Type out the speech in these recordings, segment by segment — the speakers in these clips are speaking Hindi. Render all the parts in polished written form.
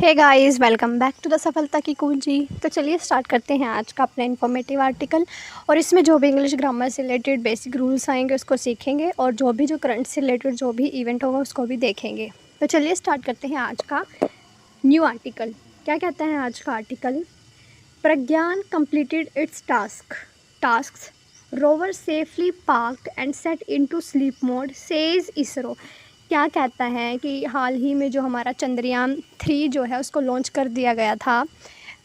Hey guys, welcome back to the सफलता की कुंजी। तो चलिए स्टार्ट करते हैं आज का अपना इन्फॉर्मेटिव आर्टिकल। और इसमें जो भी इंग्लिश ग्रामर से रिलेटेड बेसिक रूल्स आएंगे उसको सीखेंगे, और जो भी करंट से रिलेटेड जो भी इवेंट होगा उसको भी देखेंगे। तो चलिए स्टार्ट करते हैं आज का न्यू आर्टिकल। क्या कहता है आज का article? Pragyan completed it's tasks rover safely parked and set into sleep mode says ISRO. क्या कहता है कि हाल ही में जो हमारा चंद्रयान 3 जो है उसको लॉन्च कर दिया गया था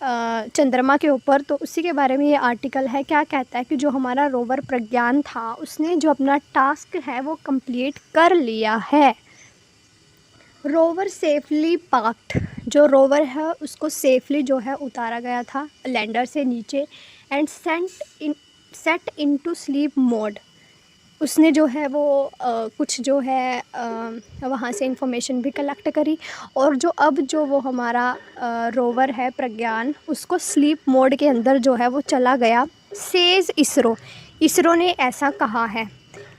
चंद्रमा के ऊपर। तो उसी के बारे में ये आर्टिकल है। क्या कहता है कि जो हमारा रोवर प्रज्ञान था उसने जो अपना टास्क है वो कंप्लीट कर लिया है। रोवर सेफली पार्क्ड, जो रोवर है उसको सेफली जो है उतारा गया था लैंडर से नीचे, and set into sleep mode. उसने जो है वो कुछ जो है वहाँ से इंफॉर्मेशन भी कलेक्ट करी, और अब जो वो हमारा रोवर है प्रज्ञान उसको स्लीप मोड के अंदर जो है वो चला गया। सेज इसरो ने ऐसा कहा है।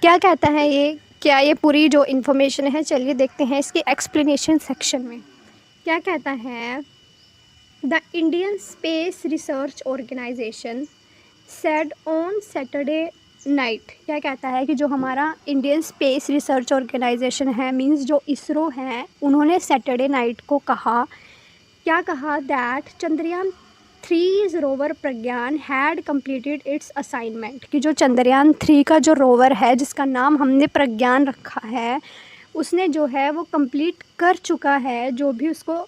क्या कहता है ये? क्या ये पूरी जो इन्फॉर्मेशन है, चलिए देखते हैं इसकी एक्सप्लेनेशन सेक्शन में। क्या कहता है? The Indian space research organisation said on Saturday night. क्या कहता है कि जो हमारा इंडियन स्पेस रिसर्च ऑर्गेनाइजेशन है, मींस जो इसरो है, उन्होंने सैटरडे नाइट को कहा। क्या कहा? That Chandrayaan 3 rover Pragyan had completed it's assignment. कि जो चंद्रयान 3 का जो रोवर है जिसका नाम हमने प्रज्ञान रखा है, उसने जो है वो कंप्लीट कर चुका है जो भी उसको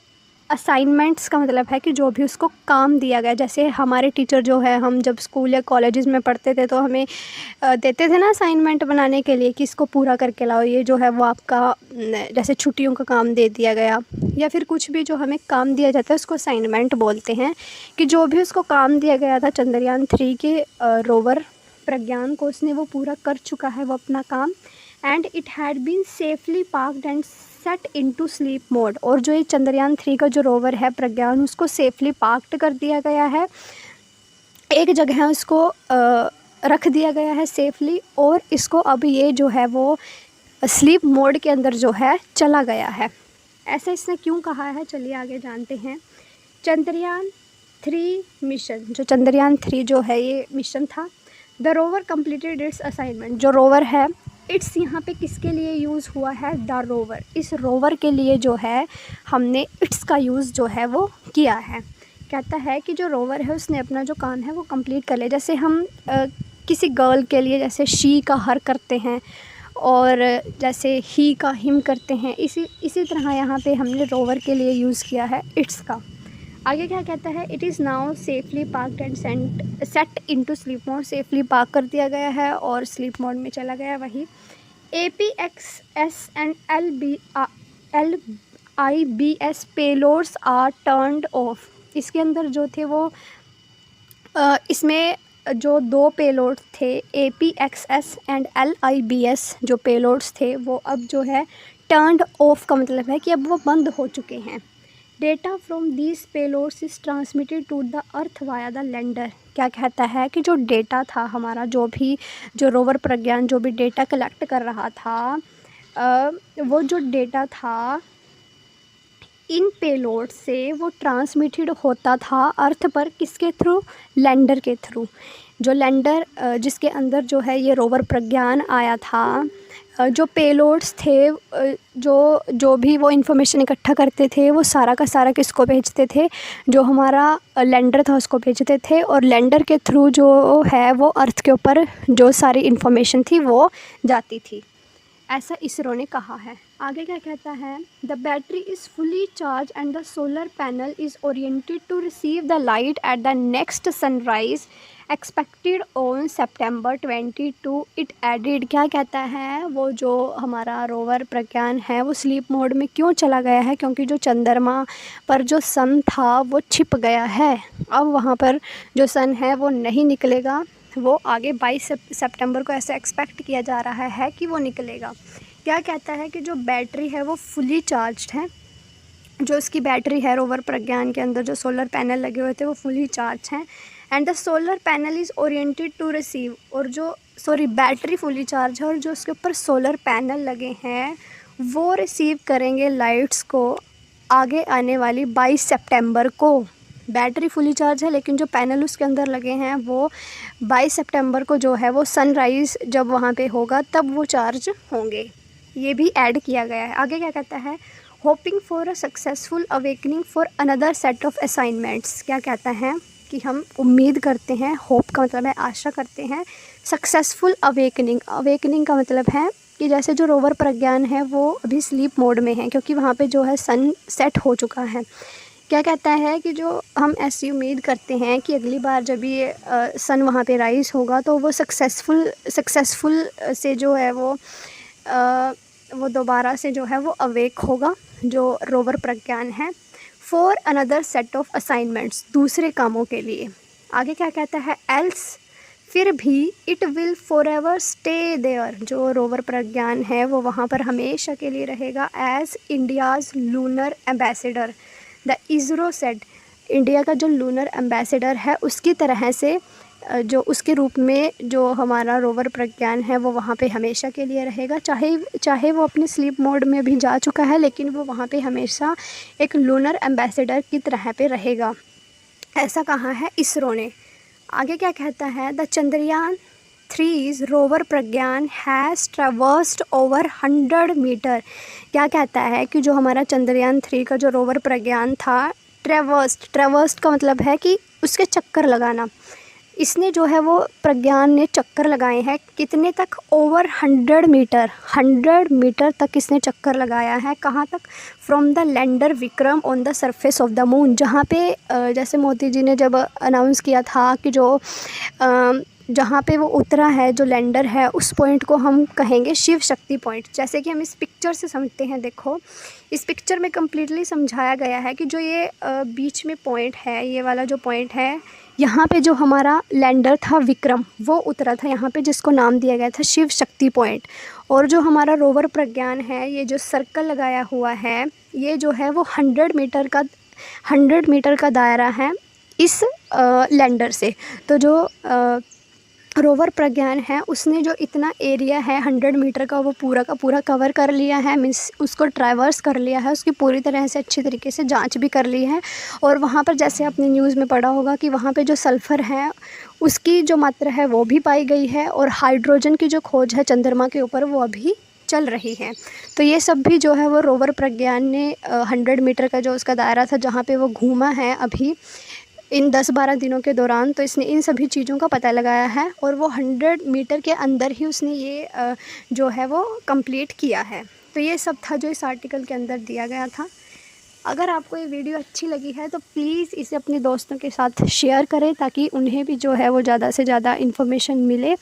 असाइनमेंट्स का मतलब है कि जो भी उसको काम दिया गया। जैसे हमारे टीचर जो है, हम जब स्कूल या कॉलेजेस में पढ़ते थे तो हमें देते थे ना असाइनमेंट बनाने के लिए कि इसको पूरा करके लाओ। ये जो है वो आपका जैसे छुट्टियों का काम दे दिया गया, या फिर कुछ भी जो हमें काम दिया जाता है उसको असाइनमेंट बोलते हैं। कि जो भी उसको काम दिया गया था चंद्रयान 3 के रोवर प्रज्ञान को, उसने वो पूरा कर चुका है वो अपना काम। And it had been safely parked and set into sleep mode. और जो ये चंद्रयान 3 का जो रोवर है प्रज्ञान, उसको सेफली पार्क्ड कर दिया गया है, एक जगह उसको रख दिया गया है सेफली, और इसको अब ये जो है वो स्लीप मोड के अंदर जो है चला गया है। ऐसा इसने क्यों कहा है, चलिए आगे जानते हैं। चंद्रयान 3 मिशन, जो चंद्रयान 3 जो है ये मिशन था। The rover completed it's assignment. जो रोवर है, इट्स यहाँ पे किसके लिए यूज़ हुआ है? The rover. इस रोवर के लिए जो है हमने इट्स का यूज़ जो है वो किया है। कहता है कि जो रोवर है उसने अपना जो काम है वो कंप्लीट कर लिया। जैसे हम किसी गर्ल के लिए जैसे शी का हर करते हैं, और जैसे ही का हिम करते हैं, इसी तरह यहाँ पे हमने रोवर के लिए यूज़ किया है इट्स का। आगे क्या कहता है? It is now safely parked and set into sleep mode. Safely park कर दिया गया है और स्लीप मोड में चला गया। वही APXS and LIBS payloads are turned off. इसके अंदर जो थे वो इसमें जो 2 पेलोड थे APXS एंड LIBS, जो पेलोड्स थे वो अब जो है टर्न्ड ऑफ का मतलब है कि अब वो बंद हो चुके हैं। Data from these payloads is transmitted to the earth via the lander. क्या कहता है कि जो डेटा था हमारा, जो रोवर प्रज्ञान जो भी डेटा कलेक्ट कर रहा था, वो जो डेटा था इन पेलोड से वो ट्रांसमिटेड होता था अर्थ पर। किसके थ्रू? लैंडर के थ्रू। जो लैंडर जिसके अंदर जो है ये रोवर प्रज्ञान आया था, जो पेलोड्स थे, जो भी वो इन्फॉर्मेशन इकट्ठा करते थे, वो सारा का सारा किसको भेजते थे? जो हमारा लैंडर था उसको भेजते थे, और लैंडर के थ्रू जो है वो अर्थ के ऊपर जो सारी इन्फॉर्मेशन थी वो जाती थी। ऐसा इसरो ने कहा है। आगे क्या कहता है? The battery is fully charged and the solar panel is oriented to receive the light at the next sunrise expected on September 22। It added. क्या कहता है? वो जो हमारा रोवर प्रज्ञान है वो स्लीप मोड में क्यों चला गया है? क्योंकि जो चंद्रमा पर जो सन था वो छिप गया है। अब वहाँ पर जो सन है वो नहीं निकलेगा, वो आगे 22 सितंबर को ऐसा एक्सपेक्ट किया जा रहा है कि वो निकलेगा। क्या कहता है कि जो बैटरी है वो फुली चार्ज्ड है। जो इसकी बैटरी है रोवर प्रज्ञान के अंदर, जो सोलर पैनल लगे हुए थे वो फुली चार्ज हैं। And the solar panel is oriented to receive. और बैटरी फुली चार्ज है, और जो उसके ऊपर सोलर पैनल लगे हैं वो रिसीव करेंगे लाइट्स को आगे आने वाली 22 सितंबर को बैटरी फुली चार्ज है, लेकिन जो पैनल उसके अंदर लगे हैं वो 22 सितंबर को जो है वो सनराइज़ जब वहाँ पे होगा तब वो चार्ज होंगे। ये भी ऐड किया गया है। आगे क्या कहता है, hoping for a successful awakening for another set of assignments. क्या कहता है कि हम उम्मीद करते हैं, होप का मतलब है आशा करते हैं, सक्सेसफुल अवेकनिंग, अवेकनिंग का मतलब है कि जैसे जो रोवर प्रज्ञान है वो अभी स्लीप मोड में है क्योंकि वहाँ पे जो है सन सेट हो चुका है। क्या कहता है कि जो हम ऐसी उम्मीद करते हैं कि अगली बार जब ये सन वहाँ पे राइज़ होगा तो वो सक्सेसफुल से जो है वो दोबारा से जो है वो अवेक होगा, जो रोवर प्रज्ञान है, for another set of assignments, दूसरे कामों के लिए। आगे क्या कहता है, एल्स, फिर भी it will forever stay there, जो रोवर प्रज्ञान है वो वहाँ पर हमेशा के लिए रहेगा, as India's lunar ambassador the ISRO said, India का जो लूनर एम्बेसडर है उसकी तरह से जो उसके रूप में जो हमारा रोवर प्रज्ञान है वो वहाँ पे हमेशा के लिए रहेगा, चाहे वो अपने स्लीप मोड में भी जा चुका है लेकिन वो वहाँ पे हमेशा एक लूनर एम्बेसडर की तरह पे रहेगा। ऐसा कहा है इसरो ने। आगे क्या कहता है, the Chandrayaan 3's rover Pragyan has traversed over 100 metre. क्या कहता है कि जो हमारा चंद्रयान 3 का जो रोवर प्रज्ञान था, ट्रैवर्स्ड का मतलब है कि उसके चक्कर लगाना, इसने जो है वो प्रज्ञान ने चक्कर लगाए हैं कितने तक, ओवर 100 मीटर तक इसने चक्कर लगाया है। कहाँ तक, from the lander Vikram on the surface of the moon, जहाँ पे जैसे मोदी जी ने जब अनाउंस किया था कि जो जहाँ पे वो उतरा है, जो लैंडर है, उस पॉइंट को हम कहेंगे शिव शक्ति पॉइंट। जैसे कि हम इस पिक्चर से समझते हैं, देखो इस पिक्चर में कम्प्लीटली समझाया गया है कि जो ये बीच में पॉइंट है, ये वाला जो पॉइंट है, यहाँ पे जो हमारा लैंडर था विक्रम वो उतरा था यहाँ पे, जिसको नाम दिया गया था शिव शक्ति पॉइंट। और जो हमारा रोवर प्रज्ञान है, ये जो सर्कल लगाया हुआ है, ये जो है वो 100 मीटर का दायरा है इस लैंडर से। तो जो रोवर प्रज्ञान है उसने जो इतना एरिया है 100 मीटर का वो पूरा का पूरा कवर कर लिया है, मीन्स उसको ट्रैवर्स कर लिया है, उसकी पूरी तरह से अच्छी तरीके से जांच भी कर ली है। और वहाँ पर जैसे आपने न्यूज़ में पढ़ा होगा कि वहाँ पे जो सल्फ़र है उसकी जो मात्रा है वो भी पाई गई है, और हाइड्रोजन की जो खोज है चंद्रमा के ऊपर वो अभी चल रही है। तो ये सब भी जो है वो रोवर प्रज्ञान ने 100 मीटर का जो उसका दायरा था जहाँ पे वो घूमा है अभी इन 10-12 दिनों के दौरान, तो इसने इन सभी चीज़ों का पता लगाया है और वो 100 मीटर के अंदर ही उसने ये जो है वो कंप्लीट किया है। तो ये सब था जो इस आर्टिकल के अंदर दिया गया था। अगर आपको ये वीडियो अच्छी लगी है तो प्लीज़ इसे अपने दोस्तों के साथ शेयर करें ताकि उन्हें भी जो है वो ज़्यादा से ज़्यादा इन्फॉर्मेशन मिले,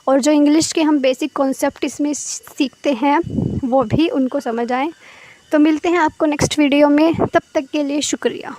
और जो इंग्लिश के हम बेसिक कॉन्सेप्ट इसमें सीखते हैं वो भी उनको समझ आए। तो मिलते हैं आपको नेक्स्ट वीडियो में, तब तक के लिए शुक्रिया।